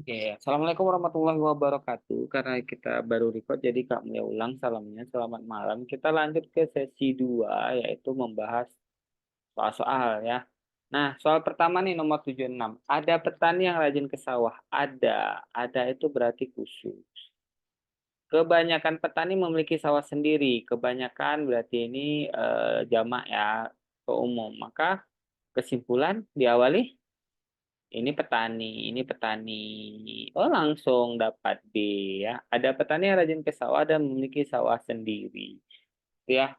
Oke, Assalamualaikum warahmatullahi wabarakatuh. Karena kita baru record, jadi Kak Mulia ulang salamnya. Selamat malam. Kita lanjut ke sesi 2, yaitu membahas soal-soal ya. Nah, soal pertama nih nomor 76. Ada petani yang rajin ke sawah. Ada itu berarti khusus. Kebanyakan petani memiliki sawah sendiri. Kebanyakan berarti ini jamak ya, ke umum. Maka kesimpulan diawali ini petani. Oh, langsung dapat B ya. Ada petani yang rajin ke sawah dan memiliki sawah sendiri. Itu ya.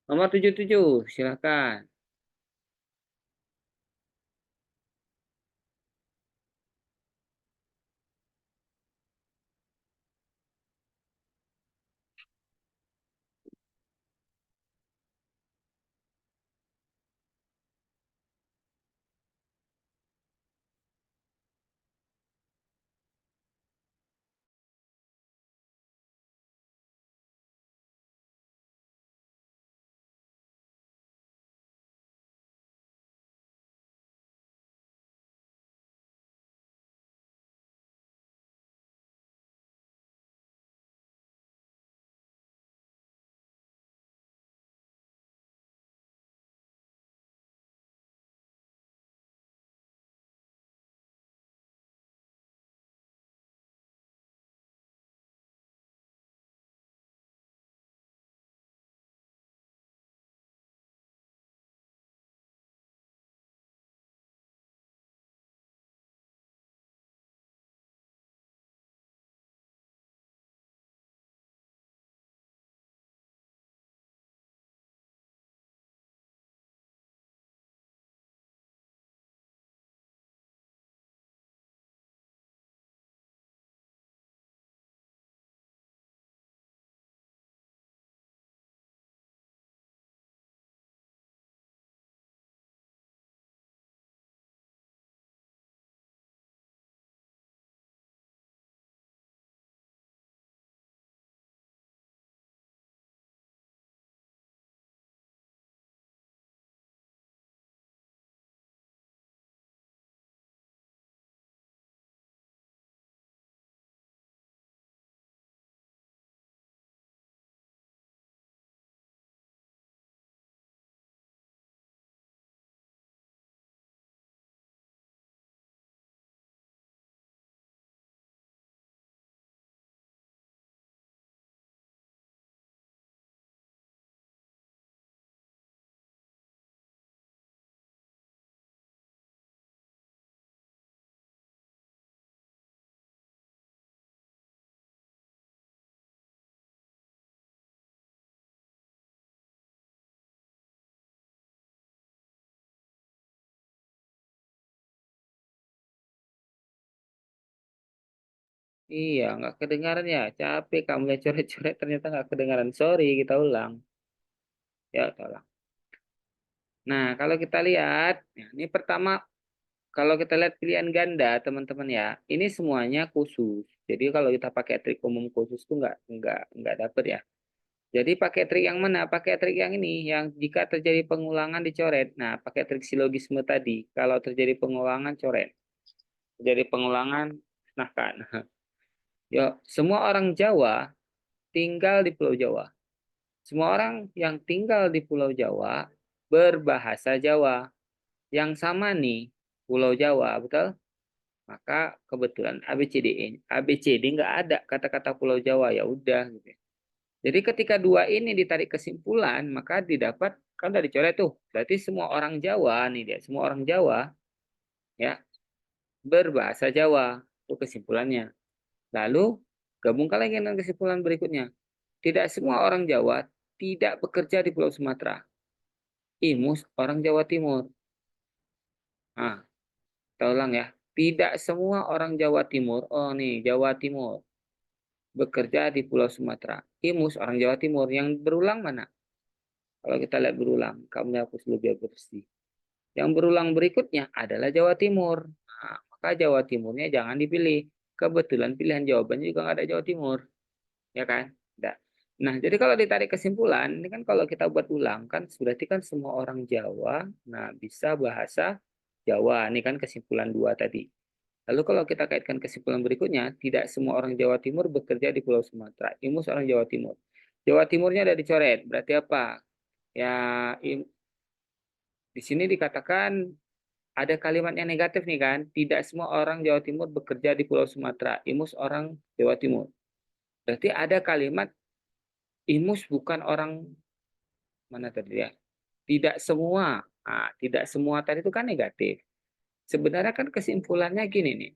Nomor 77, silakan. Iya, nggak kedengaran ya. Capek kamu lihat coret-coret ternyata nggak kedengaran. Sorry, kita ulang. Ya, tolong. Nah, kalau kita lihat, ya, ini pertama, kalau kita lihat pilihan ganda, teman-teman ya, ini semuanya khusus. Jadi kalau kita pakai trik umum khusus tuh nggak dapet ya. Jadi pakai trik yang mana? Pakai trik yang ini, yang jika terjadi pengulangan dicoret. Nah, pakai trik silogisme tadi. Kalau terjadi pengulangan, coret. Terjadi pengulangan, nah. Yuk, semua orang Jawa tinggal di Pulau Jawa. Semua orang yang tinggal di Pulau Jawa berbahasa Jawa. Yang sama nih, Pulau Jawa, betul? Maka kebetulan ABCD, ABCD nggak ada kata-kata Pulau Jawa, ya udah gitu. Jadi ketika dua ini ditarik kesimpulan, maka didapat, kan udah dicoret tuh. Berarti semua orang Jawa nih dia, semua orang Jawa ya berbahasa Jawa. Itu kesimpulannya. Lalu gabungkan lagi dengan kesimpulan berikutnya. Tidak semua orang Jawa tidak bekerja di Pulau Sumatera. Imus orang Jawa Timur. Nah, kita ulang ya. Tidak semua orang Jawa Timur, oh nih Jawa Timur, bekerja di Pulau Sumatera. Imus orang Jawa Timur. Yang berulang mana? Kalau kita lihat berulang, kamu hapus lebih bersih. Yang berulang berikutnya adalah Jawa Timur. Nah, maka Jawa Timurnya jangan dipilih. Kebetulan pilihan jawabannya juga nggak ada Jawa Timur. Ya kan? Nggak. Nah, jadi kalau ditarik kesimpulan, ini kan kalau kita buat ulang, kan berarti kan semua orang Jawa, nah bisa bahasa Jawa. Ini kan kesimpulan dua tadi. Lalu kalau kita kaitkan kesimpulan berikutnya, tidak semua orang Jawa Timur bekerja di Pulau Sumatera. Imus orang Jawa Timur. Jawa Timurnya ada dicoret. Berarti apa? Ya, di sini dikatakan ada kalimat yang negatif nih kan. Tidak semua orang Jawa Timur bekerja di Pulau Sumatera. Imus orang Jawa Timur. Berarti ada kalimat imus bukan orang mana tadi ya? Tidak semua. Nah, tidak semua tadi itu kan negatif. Sebenarnya kan kesimpulannya gini nih,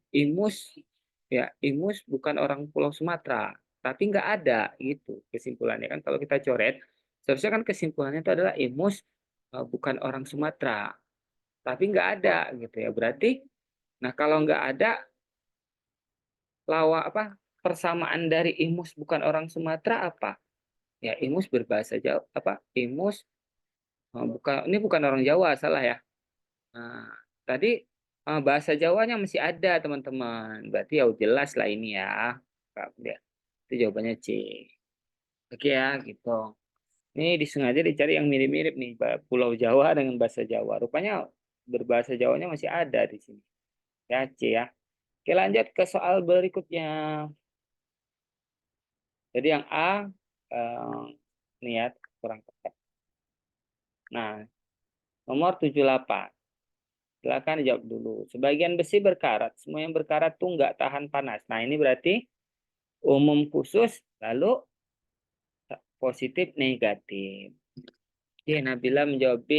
Imus bukan orang Pulau Sumatera, tapi nggak ada gitu kesimpulannya kan. Kalau kita coret, seharusnya kan kesimpulannya itu adalah Imus bukan orang Sumatera, tapi nggak ada gitu ya. Berarti, nah kalau nggak ada persamaan dari Imus bukan orang Sumatera apa? Ya Imus berbahasa Jawa apa? Imus ini bukan orang Jawa salah ya. Nah, tadi bahasa Jawanya masih ada, teman-teman. Berarti ya jelas lah ini ya. Ya. Itu jawabannya C. Oke ya, gitu. Ini disengaja dicari yang mirip-mirip nih, Pulau Jawa dengan bahasa Jawa. Rupanya berbahasa Jawanya masih ada di sini. Ya, C ya. Oke, lanjut ke soal berikutnya. Jadi yang A, niat kurang tepat. Nah, nomor 78. Silakan dijawab dulu. Sebagian besi berkarat, semua yang berkarat tuh nggak tahan panas. Nah, ini berarti umum khusus, lalu positif negatif. Oke, Nabila menjawab B.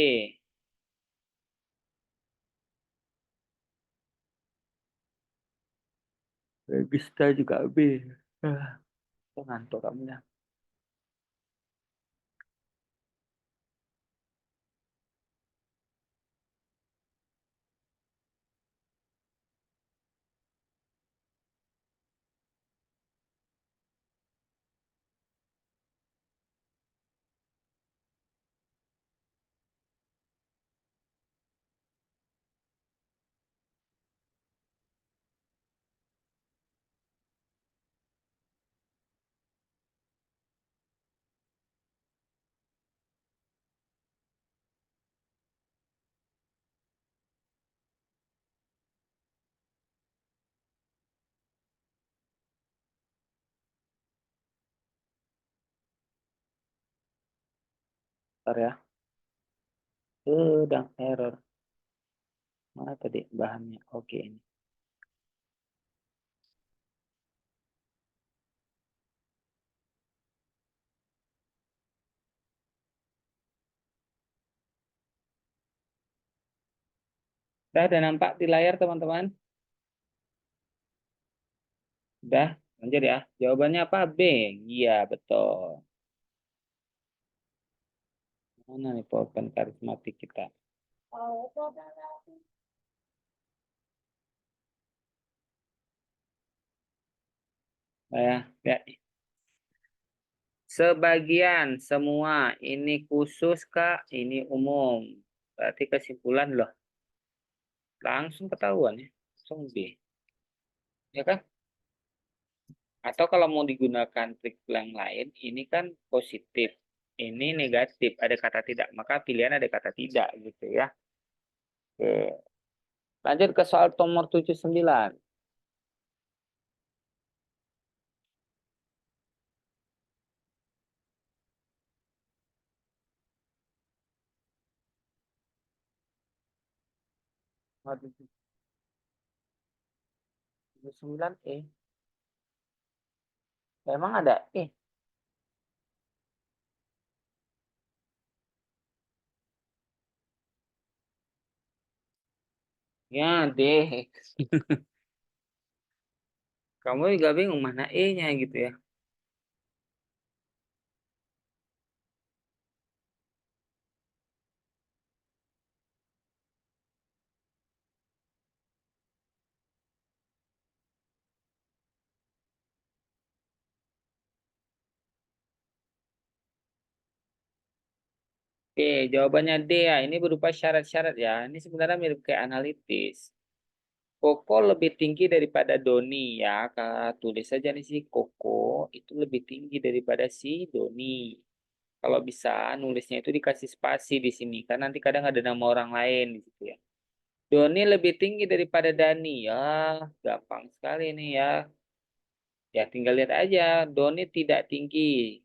Regista juga B. Ngantuk kamu ya. Bentar ya. Sedang error. Mana tadi bahannya? Oke, ini. Udah ada nampak di layar, teman-teman? Udah, lanjut ya. Jawabannya apa? B. Iya, betul. Mana nih pulpen karismatik kita? Ya. Sebagian, semua. Ini khusus, Kak. Ini umum. Berarti kesimpulan loh. Langsung ketahuan ya. Langsung B. Ya kan? Atau kalau mau digunakan trik yang lain, ini kan positif. Ini negatif, ada kata tidak. Maka pilihan ada kata tidak gitu ya. Oke. Lanjut ke soal nomor 79. Nomor 79 E. Memang ada E. Ya, D. Kamu juga bingung mana E-nya gitu ya. Oke, jawabannya D ya. Ini berupa syarat-syarat ya. Ini sebenarnya mirip kayak analitis. Koko lebih tinggi daripada Doni ya. Tulis saja nih si Koko itu lebih tinggi daripada si Doni. Kalau bisa nulisnya itu dikasih spasi di sini. Kan nanti kadang ada nama orang lain di situ ya. Doni lebih tinggi daripada Dani. Ya, gampang sekali nih ya. Ya, tinggal lihat aja. Doni tidak tinggi.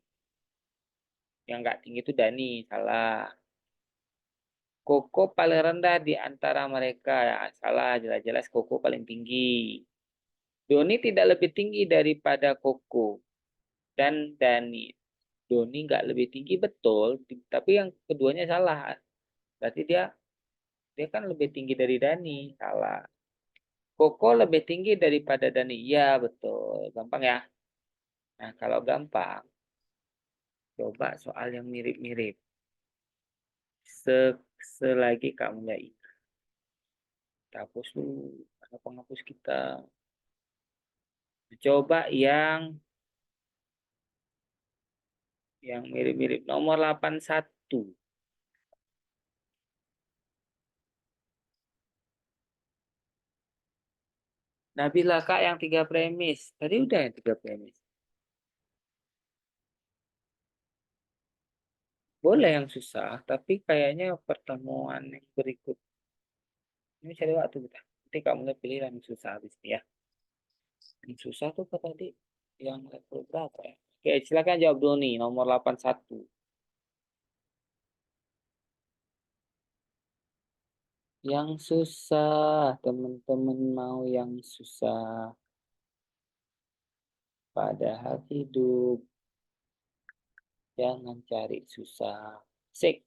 Yang nggak tinggi itu Dani. Salah. Koko paling rendah di antara mereka. Ya, salah. Jelas-jelas Koko paling tinggi. Doni tidak lebih tinggi daripada Koko dan Dani. Doni nggak lebih tinggi betul, tapi yang keduanya salah. Berarti dia dia kan lebih tinggi dari Dani. Salah. Koko lebih tinggi daripada Dani. Iya, betul. Gampang ya. Nah, kalau gampang, coba soal yang mirip-mirip. Selagi kamu nggak ingat. Kita hapus dulu. Mana penghapus kita? Coba yang mirip-mirip. Nomor 81. Nabila Kak yang tiga premis. Tadi udah yang tiga premis. Boleh yang susah, tapi kayaknya pertemuan yang berikut. Ini cari waktu kita. Nanti kamu mulai pilih yang susah habis ini ya. Yang susah tuh apa tadi? Yang level berapa ya? Oke, silakan jawab dulu nih. Nomor 81. Yang susah, teman-teman mau yang susah. Padahal hidup, jangan cari susah. Sik.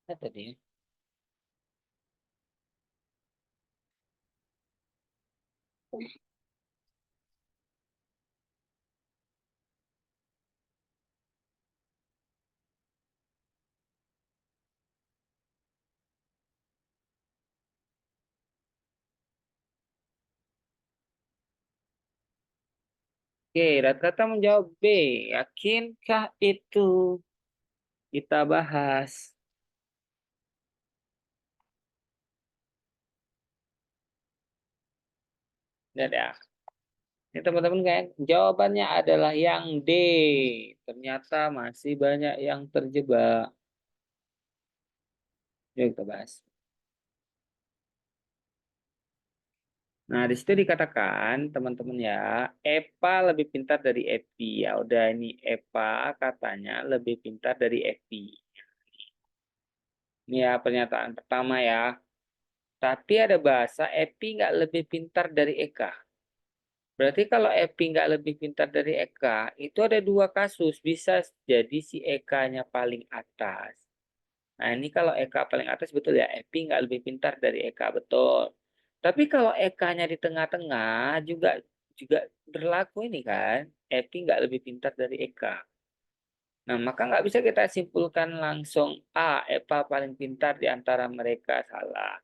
Apa tadi? Oke, rata-rata menjawab B. Yakinkah itu? Kita bahas. Lihat ya. Ini teman-teman kayak jawabannya adalah yang D. Ternyata masih banyak yang terjebak. Yuk kita bahas. Nah, di situ dikatakan teman-teman ya, Epa lebih pintar dari Epi. Ya udah ini Epa katanya lebih pintar dari Epi. Ini ya pernyataan pertama ya. Tapi ada bahasa Epi nggak lebih pintar dari Eka. Berarti kalau Epi nggak lebih pintar dari Eka, itu ada dua kasus. Bisa jadi si Eka-nya paling atas. Nah, ini kalau Eka paling atas betul ya, Epi nggak lebih pintar dari Eka, betul. Tapi kalau Eka-nya di tengah-tengah juga juga berlaku ini kan, Epi nggak lebih pintar dari Eka. Nah, maka nggak bisa kita simpulkan langsung, Eva paling pintar di antara mereka, salah.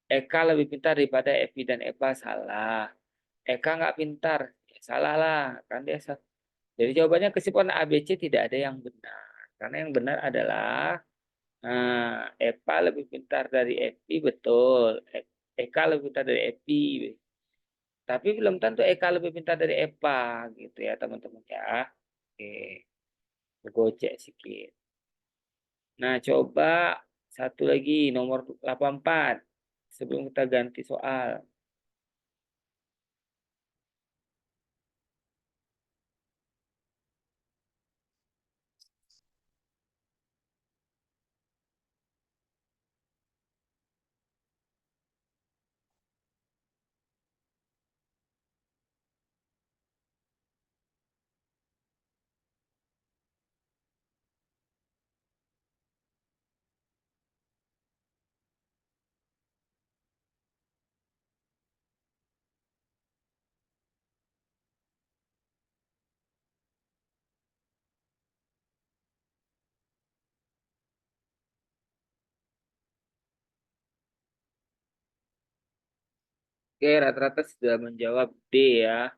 Eka lebih pintar daripada Epi dan Eva, salah. Eka nggak pintar, ya salah lah, kan dia salah. Jadi jawabannya kesimpulan ABC tidak ada yang benar. Karena yang benar adalah Eva lebih pintar dari Epi, betul. Eka lebih pintar dari Epi. Tapi belum tentu Eka lebih pintar dari Eva, gitu ya teman-teman ya. Oke, gocek sedikit. Nah, coba satu lagi, nomor 84. Sebelum kita ganti soal. Oke, rata-rata sudah menjawab D ya.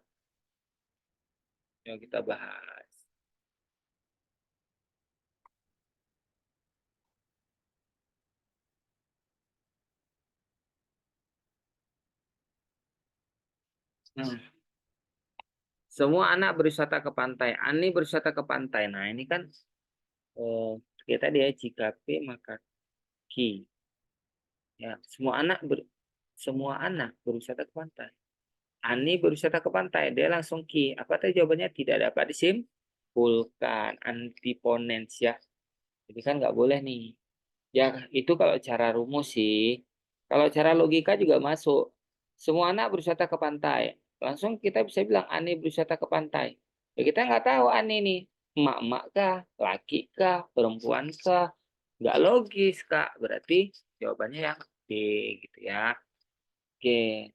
Yuk kita bahas. Nah, semua anak berwisata ke pantai. Ani berwisata ke pantai. Nah, ini kan kita dia jika P maka Q. Ya, semua anak berwisata ke pantai. Ani berwisata ke pantai, dia langsung Q. Apa tadi jawabannya? Tidak dapat disimpulkan. Antiponens ya. Jadi kan nggak boleh nih. Ya, itu kalau cara rumus sih. Kalau cara logika juga masuk. Semua anak berwisata ke pantai. Langsung kita bisa bilang Ani berwisata ke pantai. Ya, kita nggak tahu Ani nih. Emak-emak kah? Laki kah? Perempuan kah? Nggak logis, Kak. Berarti jawabannya yang D gitu ya. Oke,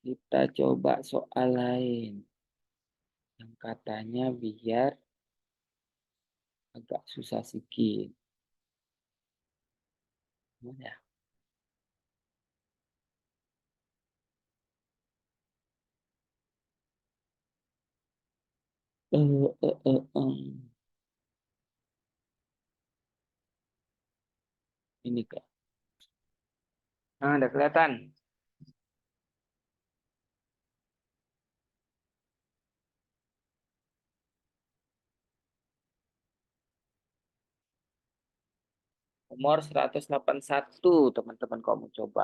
kita coba soal lain. Yang katanya biar agak susah sedikit. Gimana ya? Eh, eh, eh, Ini Kak. Nah, udah kelihatan. Umur 181, teman-teman kamu coba.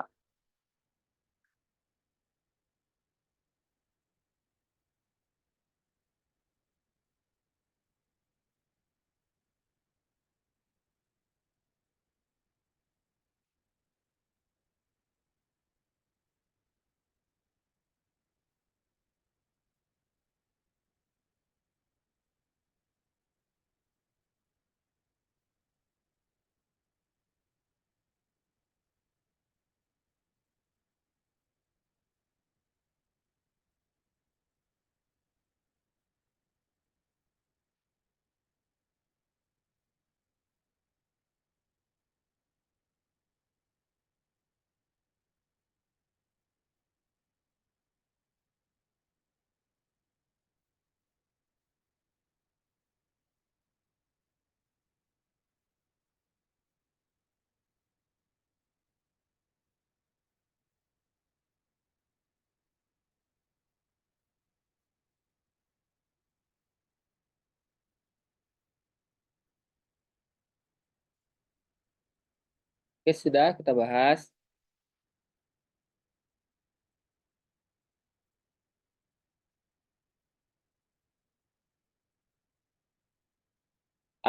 Oke, sudah kita bahas.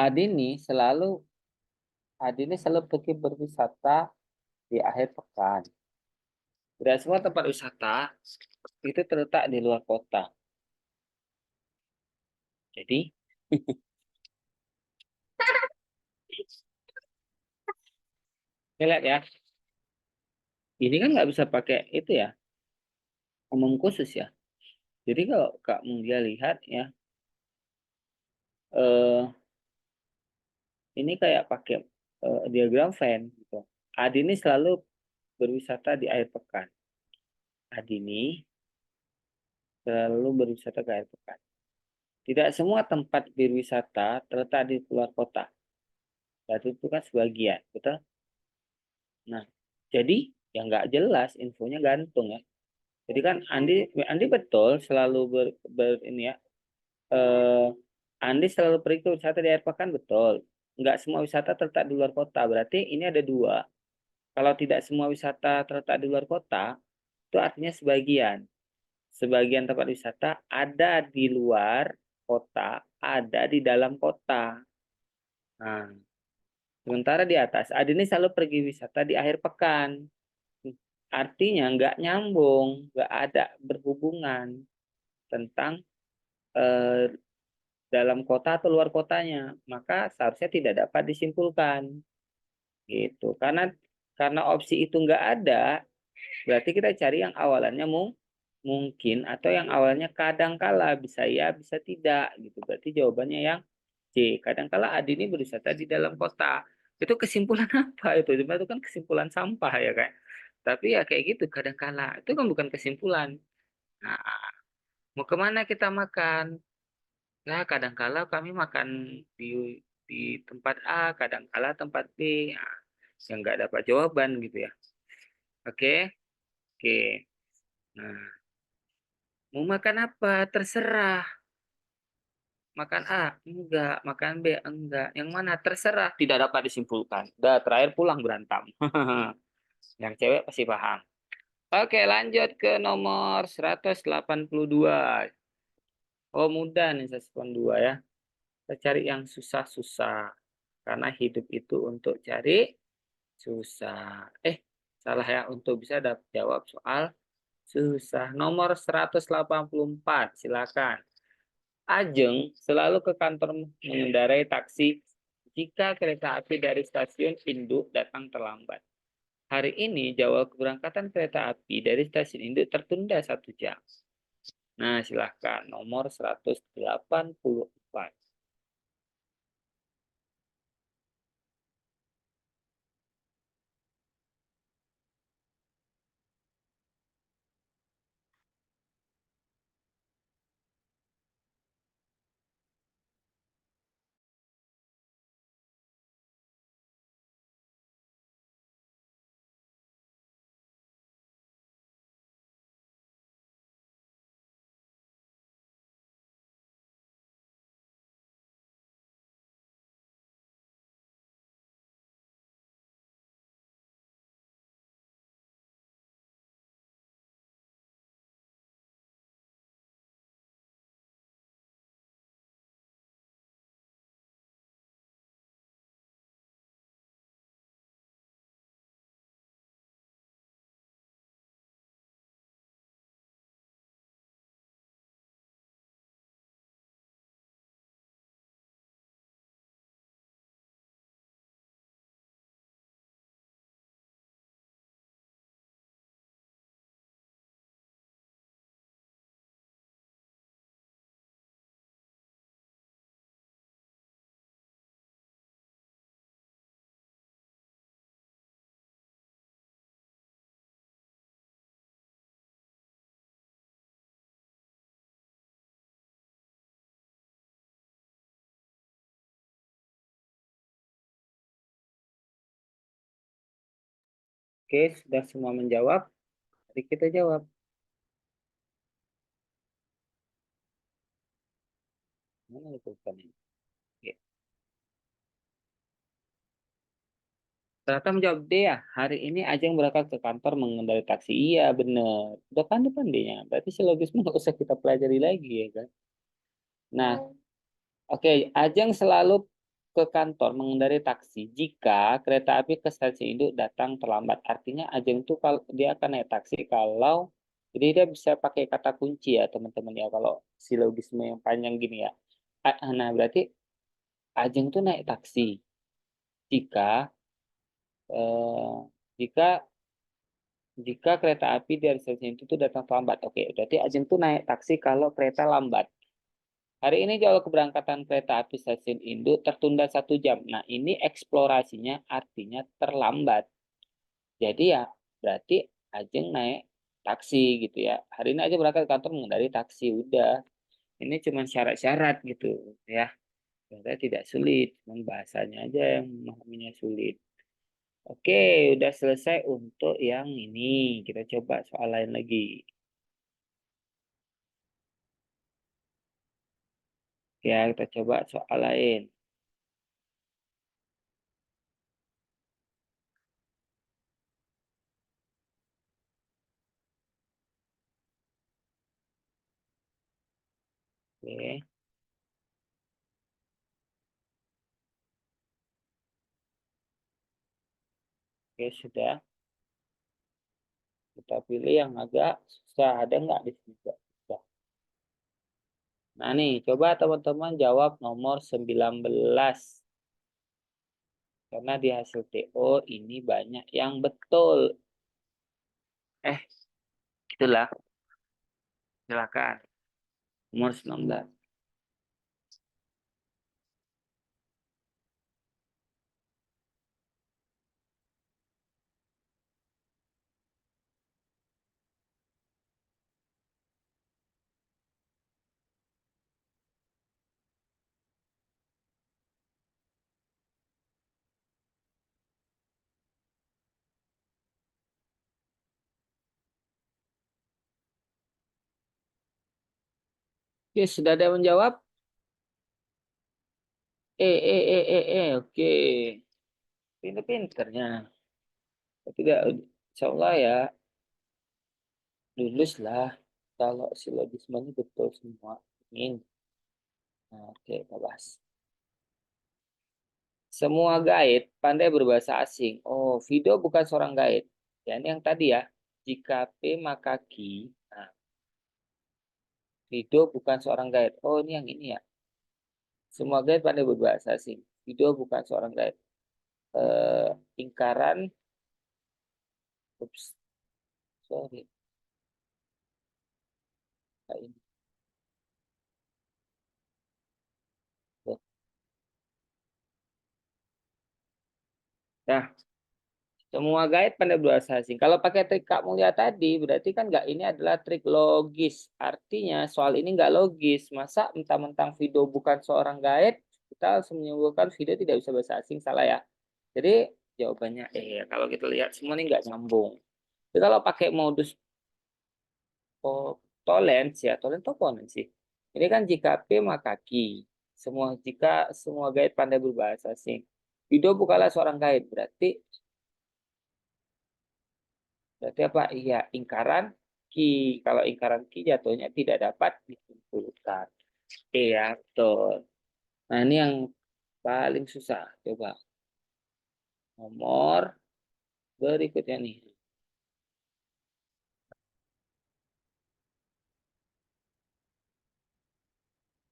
Adini selalu Adini selalu pergi berwisata di akhir pekan. Tidak semua tempat wisata itu terletak di luar kota. Jadi, kita lihat ya. Ini kan nggak bisa pakai itu ya, umum khusus ya. Jadi kalau Kak Mulia lihat ya, eh, ini kayak pakai diagram Venn gitu. Adini selalu berwisata di akhir pekan. Adini selalu berwisata ke akhir pekan. Tidak semua tempat berwisata terletak di luar kota. Berarti itu kan sebagian, betul? Nah, jadi yang nggak jelas infonya gantung ya. Jadi kan Andi betul selalu ini ya. Eh, Andi selalu pergi ke wisata di akhir pekan betul. Nggak semua wisata terletak di luar kota. Berarti ini ada dua. Kalau tidak semua wisata terletak di luar kota, itu artinya sebagian. Sebagian tempat wisata ada di luar kota, ada di dalam kota. Nah, sementara di atas, Adi ini selalu pergi wisata di akhir pekan. Artinya nggak nyambung, nggak ada berhubungan tentang eh, dalam kota atau luar kotanya. Maka seharusnya tidak dapat disimpulkan. Gitu. Karena opsi itu nggak ada, berarti kita cari yang awalannya mungkin atau yang awalnya kadangkala bisa ya, bisa tidak gitu. Berarti jawabannya yang C. Kadangkala Adi ini berwisata di dalam kota. Itu kesimpulan apa itu? Cuma itu kan kesimpulan sampah ya kayak. Tapi ya kayak gitu kadangkala. Itu kan bukan kesimpulan. Nah, mau kemana kita makan? Ya kadangkala kami makan di di tempat A, kadangkala tempat B. Nah, yang nggak dapat jawaban gitu ya. Oke, oke. Nah. Mau makan apa? Terserah. Makan A? Enggak. Makan B? Enggak. Yang mana? Terserah. Tidak dapat disimpulkan. Udah, terakhir pulang berantem. Yang cewek pasti paham. Oke, lanjut ke nomor 182. Oh, mudah nih 182 ya. Kita cari yang susah-susah. Karena hidup itu untuk cari susah. Salah ya. Untuk bisa jawab soal susah. Nomor 184. Silakan. Ajeng selalu ke kantor mengendarai taksi jika kereta api dari stasiun induk datang terlambat. Hari ini jadwal keberangkatan kereta api dari stasiun induk tertunda 1 jam. Nah, silahkan nomor 184. Oke, sudah semua menjawab. Mari kita jawab. Mana itu bukannya? Oke. Ternyata menjawab D ya. Hari ini Ajeng berangkat ke kantor mengendarai taksi. Iya, bener. Udah pandai D-nya. Berarti silogisme nggak usah kita pelajari lagi ya kan. Nah, oke, Ajeng selalu ke kantor mengendarai taksi jika kereta api ke stasiun induk datang terlambat. Artinya Ajeng tuh kalau dia akan naik taksi kalau jadi dia bisa pakai kata kunci ya teman-teman ya kalau silogisme yang panjang gini ya. Nah, berarti Ajeng tuh naik taksi jika eh, jika jika kereta api dari stasiun itu tuh datang terlambat. Oke, berarti Ajeng tuh naik taksi kalau kereta lambat. Hari ini jadwal keberangkatan kereta api stasiun Induk tertunda 1 jam. Nah, ini eksplorasinya artinya terlambat. Jadi ya berarti Ajeng naik taksi gitu ya. Hari ini aja berangkat ke kantor mengendarai taksi. Udah. Ini cuma syarat-syarat gitu ya. Sebenarnya tidak sulit. Cuma bahasanya aja yang memahaminya sulit. Oke, udah selesai untuk yang ini. Kita coba soal lain lagi. Ya, kita coba soal lain. Oke, oke sudah. Kita pilih yang agak susah. Ada nggak di sini? Nggak susah. Nah nih, coba teman-teman jawab nomor 19. Karena di hasil TO ini banyak yang betul. Eh, itulah. Silakan. Nomor 19. Oke, sudah ada yang menjawab? Oke. Pinter-pinternya. Tidak, insya Allah ya, lulus lah. Kalau silogismenya betul semua. Amin. Nah, oke, kita bahas. Semua guide pandai berbahasa asing. Oh, Vido bukan seorang guide. Ya, ini yang tadi ya. Jika P maka Q. Nah, Vido bukan seorang guide. Oh, ini yang ini ya. Semua guide pandai berbahasa asing. Vido bukan seorang guide. Eh, Ingkaran. Ups, sorry. Ini. Nah, semua guide pandai berbahasa asing. Kalau pakai trik Kak Mulia tadi, berarti kan nggak ini adalah trik logis. Artinya soal ini nggak logis. Masa mentang-mentang video bukan seorang guide, kita harus menyimpulkan video tidak bisa bahasa asing, salah ya. Jadi jawabannya kalau kita lihat semua ini nggak nyambung. Jadi kalau pakai modus tolerance ya, tolerance itu apa sih? Ini kan jika P maka Q. Jika semua guide pandai berbahasa asing. Video bukanlah seorang guide, berarti apa? Iya, ingkaran ki. Kalau ingkaran ki jatuhnya tidak dapat dikumpulkan. Iya, betul. Nah, ini yang paling susah. Coba nomor berikutnya nih.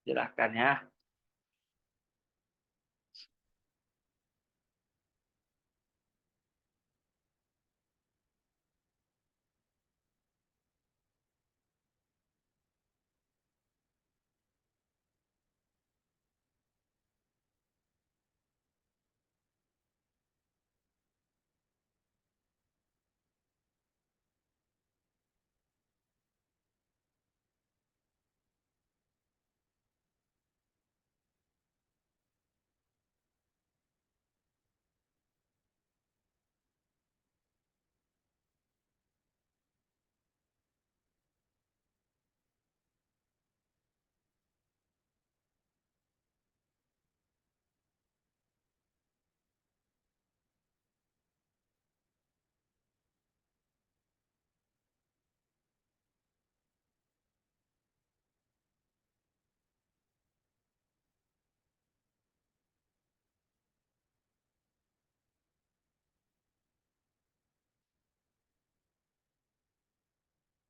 Silahkan ya.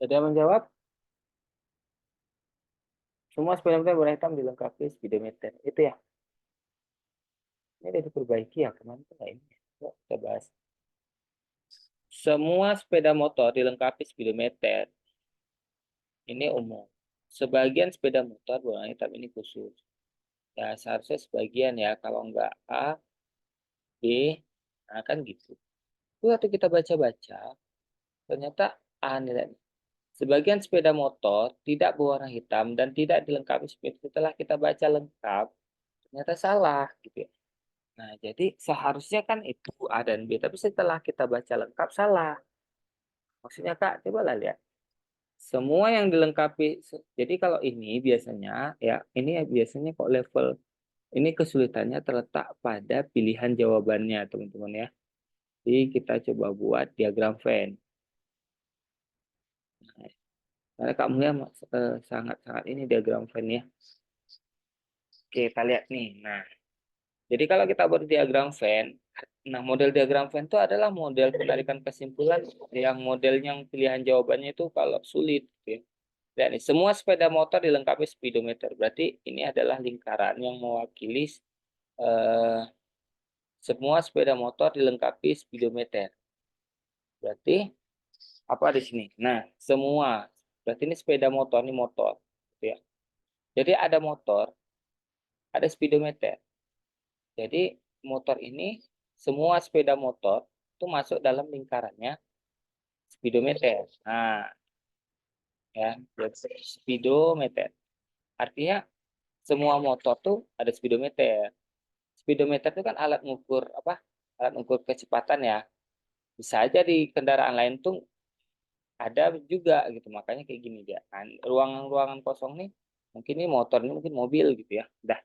Sudah menjawab? Semua sepeda motor warna hitam dilengkapi speedometer. Itu ya. Ini udah diperbaiki ya. Kemarin tuh nggak ini. Yuk, kita bahas. Semua sepeda motor dilengkapi speedometer. Ini umum. Sebagian sepeda motor berwarna hitam ini khusus. Ya, seharusnya sebagian ya. Kalau enggak A, B, nah kan gitu. Itu waktu kita baca-baca, ternyata A nilainya. Sebagian sepeda motor tidak berwarna hitam dan tidak dilengkapi speedometer. Setelah kita baca lengkap, ternyata salah gitu ya. Nah, jadi seharusnya kan itu A dan B, tapi setelah kita baca lengkap salah. Maksudnya Kak, coba lah lihat. Semua yang dilengkapi, jadi kalau ini biasanya, ya ini ya biasanya kok level, ini kesulitannya terletak pada pilihan jawabannya teman-teman ya. Jadi kita coba buat diagram Venn. Nah, karena kamu ya sangat-sangat ini diagram Venn ya. Oke, kita lihat nih. Nah, jadi kalau kita buat diagram Venn, nah model diagram Venn itu adalah model penarikan kesimpulan yang modelnya yang pilihan jawabannya itu kalau sulit. Gitu ya. Dan semua sepeda motor dilengkapi speedometer. Berarti ini adalah lingkaran yang mewakili eh, semua sepeda motor dilengkapi speedometer. Berarti apa di sini? Nah, semua. Berarti ini sepeda motor, ini motor. Gitu ya. Jadi ada motor, ada speedometer. Jadi motor ini, semua sepeda motor itu masuk dalam lingkarannya speedometer. Nah, ya, speedometer. Artinya semua motor tuh ada speedometer. Speedometer itu kan alat ngukur apa? Alat ngukur kecepatan ya. Bisa aja di kendaraan lain tuh ada juga gitu. Makanya kayak gini dia. Nah, ruangan-ruangan kosong nih Mungkin ini motor, ini mungkin mobil gitu ya. Dah.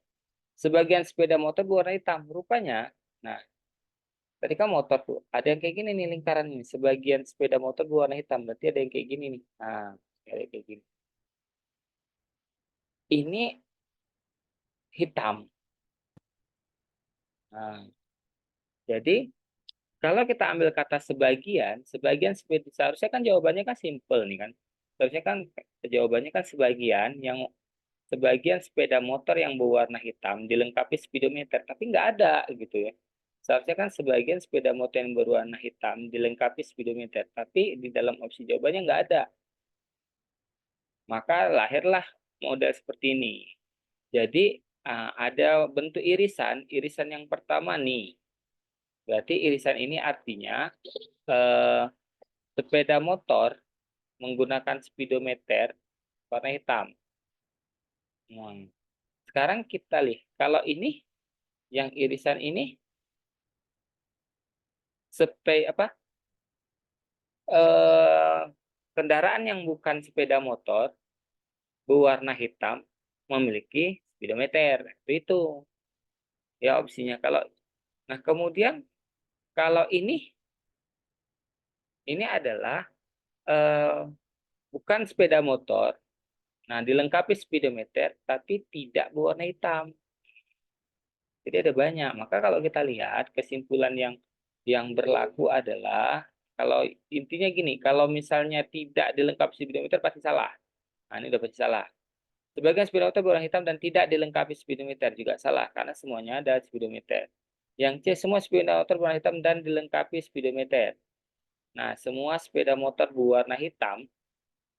Sebagian sepeda motor berwarna hitam. Rupanya, nah, tadi kan motor tuh, ada yang kayak gini nih lingkaran ini. Sebagian sepeda motor berwarna hitam, berarti ada yang kayak gini nih. Nah, ada yang kayak gini. Ini hitam. Nah, jadi kalau kita ambil kata sebagian, sebagian sepeda seharusnya kan jawabannya kan simple nih kan. Seharusnya kan jawabannya kan sebagian sepeda motor yang berwarna hitam dilengkapi speedometer, tapi nggak ada gitu ya. Seharusnya kan sebagian sepeda motor yang berwarna hitam dilengkapi speedometer, tapi di dalam opsi jawabannya nggak ada. Maka lahirlah model seperti ini. Jadi ada bentuk irisan, irisan yang pertama nih. Berarti irisan ini artinya eh, sepeda motor menggunakan speedometer warna hitam. Hmm. Sekarang kita lihat, kalau ini yang irisan ini apa eh, kendaraan yang bukan sepeda motor berwarna hitam memiliki speedometer. Itu ya opsinya. Nah kemudian kalau ini adalah eh, bukan sepeda motor. Nah, dilengkapi speedometer tapi tidak berwarna hitam. Jadi ada banyak. Maka kalau kita lihat kesimpulan yang berlaku adalah kalau intinya gini, kalau misalnya tidak dilengkapi speedometer pasti salah. Nah, ini udah pasti salah. Sebagian speedometer berwarna hitam dan tidak dilengkapi speedometer juga salah karena semuanya ada speedometer. Yang C semua speedometer berwarna hitam dan dilengkapi speedometer. Nah, semua sepeda motor berwarna hitam.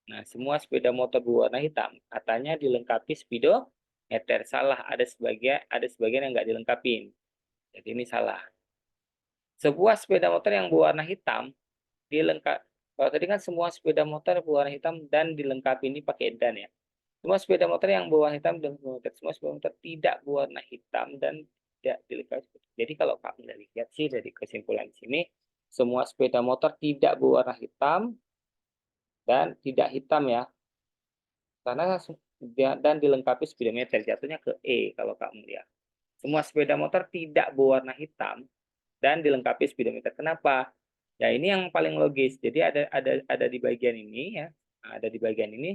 Nah, semua sepeda motor berwarna hitam katanya dilengkapi speedometer. Salah, ada sebagian yang nggak dilengkapi. Jadi ini salah. Sebuah sepeda motor yang berwarna hitam dilengkapi. Kalau tadi kan semua sepeda motor berwarna hitam dan dilengkapi, ini pakai dan ya. Semua sepeda motor yang berwarna hitam dan semua sepeda motor tidak berwarna hitam dan tidak dilengkapi. Jadi kalau kamu lihat sih dari kesimpulan sini, semua sepeda motor tidak berwarna hitam dan tidak hitam ya, karena dan dilengkapi speedometer. Jatuhnya ke E kalau kamu lihat. Semua sepeda motor tidak berwarna hitam dan dilengkapi speedometer. Kenapa? Ya ini yang paling logis. Jadi ada di bagian ini ya. Nah, ada di bagian ini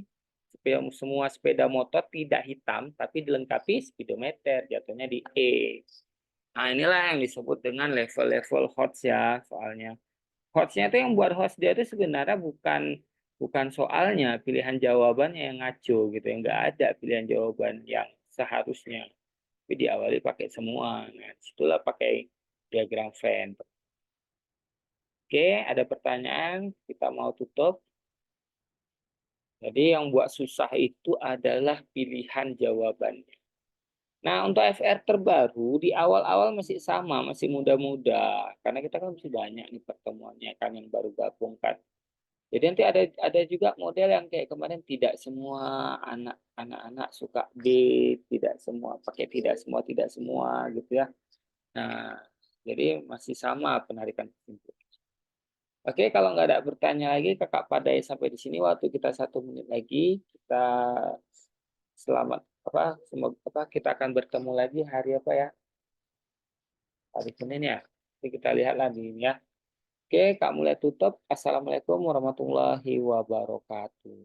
semua sepeda motor tidak hitam tapi dilengkapi speedometer. Jatuhnya di E. Nah, inilah yang disebut dengan level-level HOTS ya soalnya. HOTS-nya itu yang buat host dia itu sebenarnya bukan bukan soalnya, pilihan jawabannya yang ngaco gitu ya. Nggak ada pilihan jawaban yang seharusnya. Tapi diawali pakai semua. Nah, disitulah pakai diagram Venn. Oke, ada pertanyaan? Kita mau tutup. Jadi yang buat susah itu adalah pilihan jawabannya. Nah, untuk FR terbaru di awal-awal masih sama, masih muda-muda. Karena kita kan masih banyak nih pertemuannya kan yang baru gabung kan. Jadi nanti ada juga model yang kayak kemarin tidak semua anak-anak suka B, tidak semua gitu ya. Nah, jadi masih sama penarikan kesimpulan. Oke, kalau nggak ada bertanya lagi, Kakak Padai sampai di sini waktu kita 1 menit lagi. Kita selamat apa? Semoga apa kita akan bertemu lagi hari apa ya? Hari Senin ya. Jadi kita lihat lagi ya. Oke, Kak mulai tutup. Assalamualaikum warahmatullahi wabarakatuh.